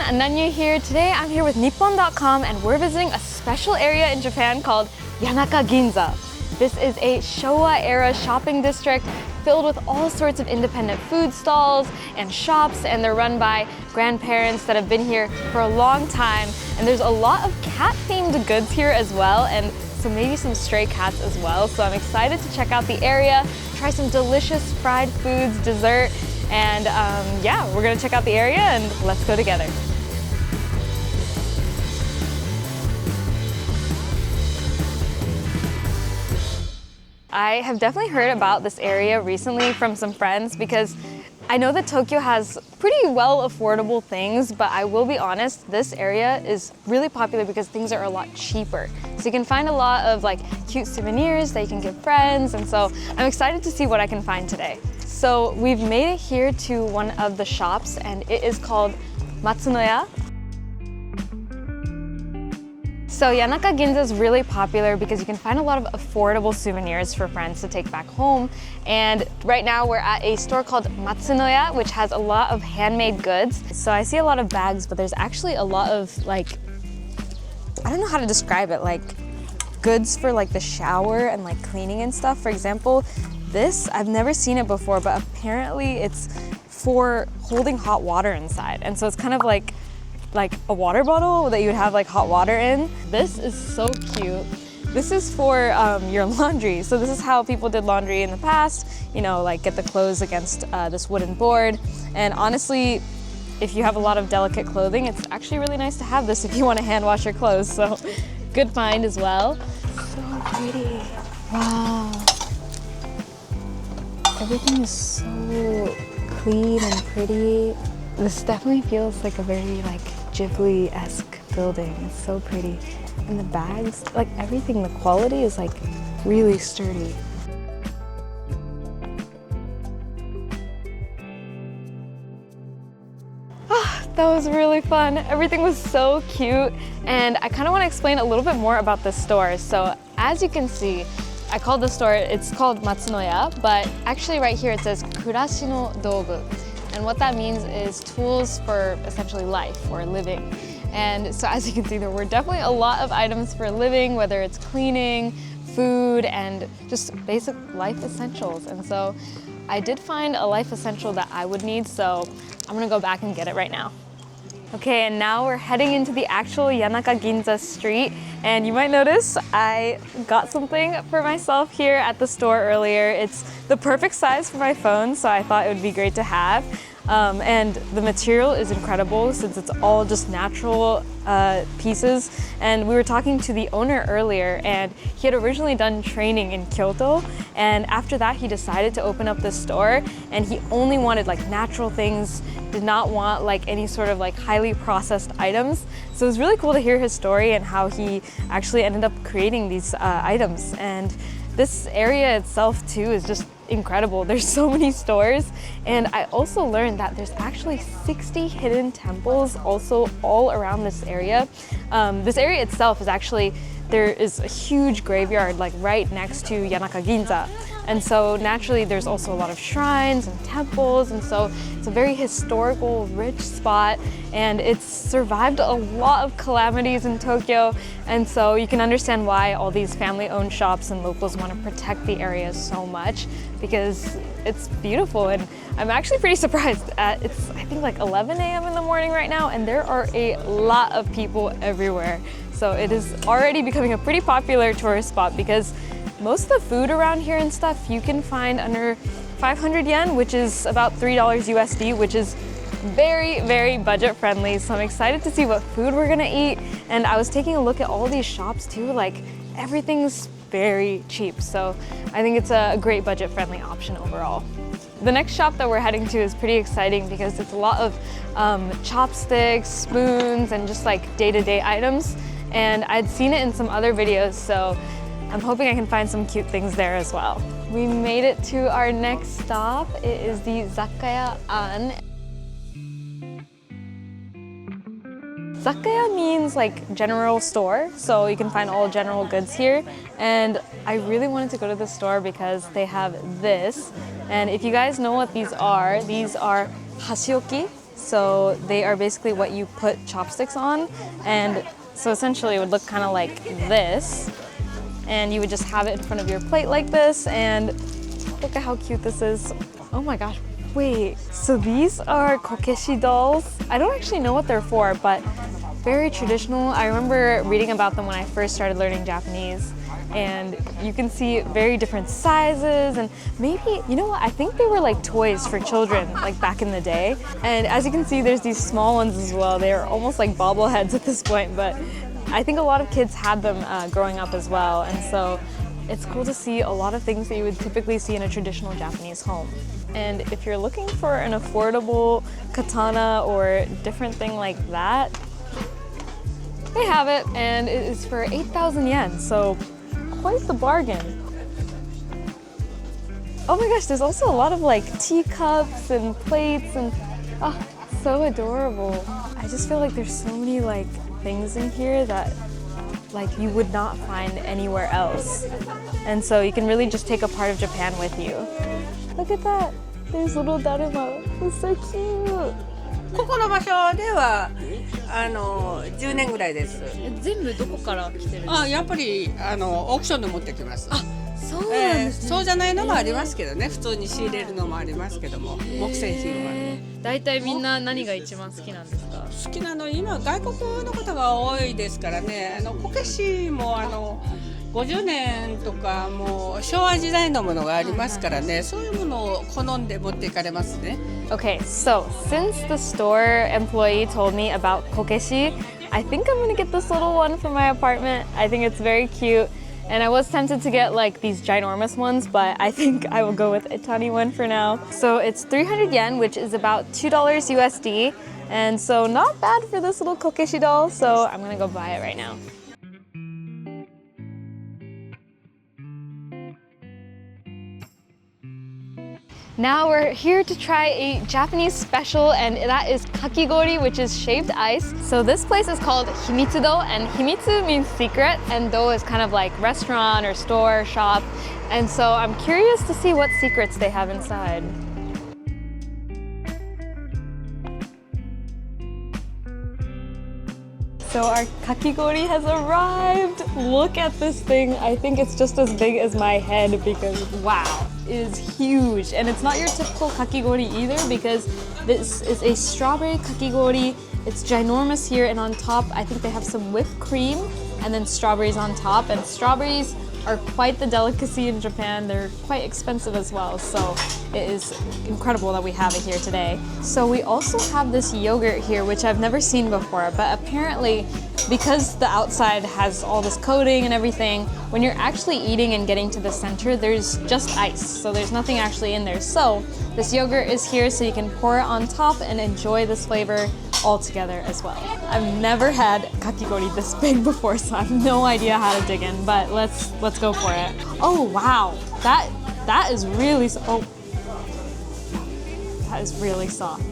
Ananya here. Today I'm here with Nippon.com and we're visiting a special area in Japan called Yanaka Ginza. This is a Showa-era shopping district filled with all sorts of independent food stalls and shops, and they're run by grandparents that have been here for a long time. And there's a lot of cat-themed goods here as well, and so maybe some stray cats as well. So I'm excited to check out the area, try some delicious fried foods, dessert, and yeah, we're gonna check out the area and let's go together. I have definitely heard about this area recently from some friends because I know that Tokyo has pretty well affordable things, but I will be honest, this area is really popular because things are a lot cheaper. So you can find a lot of like cute souvenirs that you can give friends, and so I'm excited to see what I can find today. So we've made it here to one of the shops and it is called Matsunoya. So Yanaka Ginza is really popular because you can find a lot of affordable souvenirs for friends to take back home. And right now we're at a store called Matsunoya, which has a lot of handmade goods. So I see a lot of bags, but there's actually a lot of like, I don't know how to describe it, like goods for like the shower and like cleaning and stuff. For example, this, I've never seen it before, but apparently it's for holding hot water inside. And so it's kind of like a water bottle that you would have like hot water in. This is so cute. This is for your laundry. So this is how people did laundry in the past, you know, like get the clothes against this wooden board. And honestly, if you have a lot of delicate clothing, it's actually really nice to have this if you want to hand wash your clothes. So good find as well. So pretty. Wow. Everything is so clean and pretty. This definitely feels like a very like Ghibli-esque building. It's so pretty. And the bags, like everything, the quality is like really sturdy. That was really fun. Everything was so cute. And I kind of want to explain a little bit more about this store. So as you can see, I called the store, it's called Matsunoya, but actually right here it says Kurashi no Dogu. And what that means is tools for essentially life or living. And so as you can see, there were definitely a lot of items for living, whether it's cleaning, food, and just basic life essentials. And so I did find a life essential that I would need, so I'm gonna go back and get it right now. Okay, and now we're heading into the actual Yanaka Ginza street. And you might notice I got something for myself here at the store earlier. It's the perfect size for my phone, so I thought it would be great to have. And the material is incredible since it's all just natural pieces. And we were talking to the owner earlier, and he had originally done training in Kyoto, and after that he decided to open up this store, and he only wanted like natural things, did not want like any sort of like highly processed items. So it was really cool to hear his story and how he actually ended up creating these items. And this area itself too is just incredible. There's so many stores, and I also learned that there's actually 60 hidden temples also all around this area. This area itself is actually, there is a huge graveyard like right next to Yanaka Ginza. And so naturally there's also a lot of shrines and temples, and so it's a very historical, rich spot, and it's survived a lot of calamities in Tokyo. And so you can understand why all these family-owned shops and locals want to protect the area so much, because it's beautiful. And I'm actually pretty surprised at, it's I think like 11 a.m. in the morning right now, and there are a lot of people everywhere. So it is already becoming a pretty popular tourist spot because most of the food around here and stuff you can find under 500 yen, which is about $3 USD, which is very, very budget friendly. So I'm excited to see what food we're gonna eat. And I was taking a look at all these shops too, like everything's very cheap. So I think it's a great budget friendly option overall. The next shop that we're heading to is pretty exciting because it's a lot of chopsticks, spoons, and just like day-to-day items. And I'd seen it in some other videos, so I'm hoping I can find some cute things there as well. We made it to our next stop. It is the Zakaya An. Zakaya means like general store, so you can find all general goods here. And I really wanted to go to the store because they have this. And if you guys know what these are hashioki, So they are basically what you put chopsticks on, and so essentially it would look kind of like this, and you would just have it in front of your plate like this, and look at how cute this is. Oh my gosh, wait, so these are kokeshi dolls. I don't actually know what they're for, but very traditional. I remember reading about them when I first started learning Japanese. And you can see very different sizes, and maybe, you know what, I think they were like toys for children, like back in the day. And as you can see, there's these small ones as well. They are almost like bobbleheads at this point, but I think a lot of kids had them growing up as well. And so it's cool to see a lot of things that you would typically see in a traditional Japanese home. And if you're looking for an affordable katana or different thing like that, they have it, and it is for 8,000 yen. So quite the bargain. Oh my gosh, there's also a lot of like teacups and plates, and oh, so adorable. I just feel like there's so many like things in here that like you would not find anywhere else. And so you can really just take a part of Japan with you. Look at that. There's little daruma. It's so cute. ここの場所では10年ぐらいです。全部どこから来てるんですか？やっぱりオークションで持ってきます。そうなんですね。そうじゃないのもありますけどね。普通に仕入れるのもありますけども、木製品は。大体みんな何が一番好きなんですか？好きなの今外国の方が多いですからね。こけしも50年とかもう昭和時代のものがありますからね。そういうものを好んで持っていかれますね。Okay, so since the store employee told me about kokeshi, I think I'm gonna get this little one for my apartment. I think it's very cute. And I was tempted to get like these ginormous ones, but I think I will go with a tiny one for now. So it's 300 yen, which is about $2 USD. And so not bad for this little kokeshi doll. So I'm gonna go buy it right now. Now we're here to try a Japanese special, and that is kakigori, which is shaved ice. So this place is called Himitsu-do, and Himitsu means secret, and do is kind of like restaurant or store, shop. And so I'm curious to see what secrets they have inside. So our kakigori has arrived. Look at this thing. I think it's just as big as my head because wow, it is huge. And it's not your typical kakigori either because this is a strawberry kakigori. It's ginormous here, and on top I think they have some whipped cream and then strawberries on top. And strawberries are quite the delicacy in Japan. They're quite expensive as well, so it is incredible that we have it here today. So we also have this yogurt here, which I've never seen before, but apparently because the outside has all this coating and everything, when you're actually eating and getting to the center, there's just ice, so there's nothing actually in there. So this yogurt is here so you can pour it on top and enjoy this flavor all together as well. I've never had kakigori this big before, so I have no idea how to dig in, but let's go for it. Oh wow, that is really that is really soft.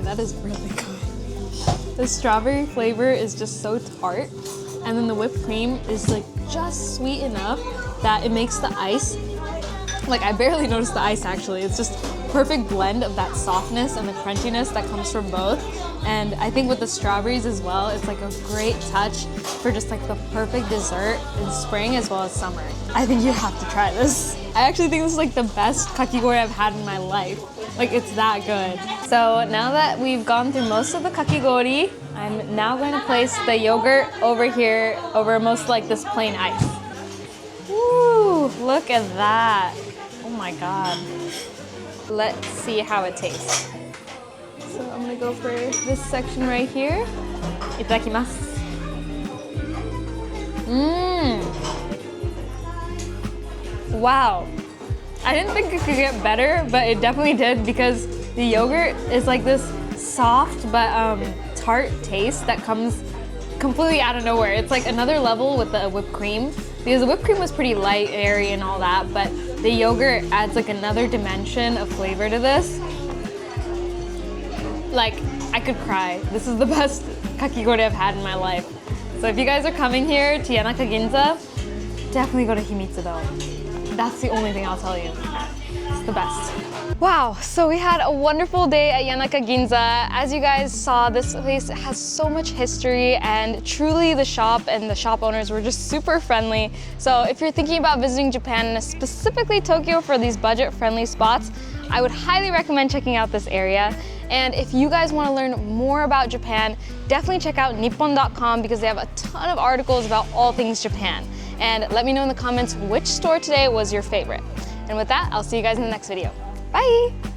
That is really good. The strawberry flavor is just so tart, and then the whipped cream is like just sweet enough that it makes the ice, like I barely noticed the ice actually. It's just perfect blend of that softness and the crunchiness that comes from both. And I think with the strawberries as well, it's like a great touch for just like the perfect dessert in spring as well as summer. I think you have to try this. I actually think this is like the best kakigori I've had in my life. Like it's that good. So now that we've gone through most of the kakigori, I'm now going to place the yogurt over here over most like this plain ice. Woo, look at that. Oh my God. Let's see how it tastes. So I'm gonna go for this section right here. Itadakimasu. Wow. I didn't think it could get better, but it definitely did because the yogurt is like this soft but tart taste that comes completely out of nowhere. It's like another level with the whipped cream because the whipped cream was pretty light, airy and all that, but the yogurt adds like another dimension of flavor to this. Like, I could cry. This is the best kakigori I've had in my life. So if you guys are coming here to Yanaka Ginza, definitely go to Himitsu-do. That's the only thing I'll tell you. the best. Wow, so we had a wonderful day at Yanaka Ginza. As you guys saw, this place has so much history, and truly the shop and the shop owners were just super friendly. So if you're thinking about visiting Japan, and specifically Tokyo for these budget-friendly spots, I would highly recommend checking out this area. And if you guys want to learn more about Japan, definitely check out Nippon.com because they have a ton of articles about all things Japan. And let me know in the comments which store today was your favorite. And with that, I'll see you guys in the next video. Bye!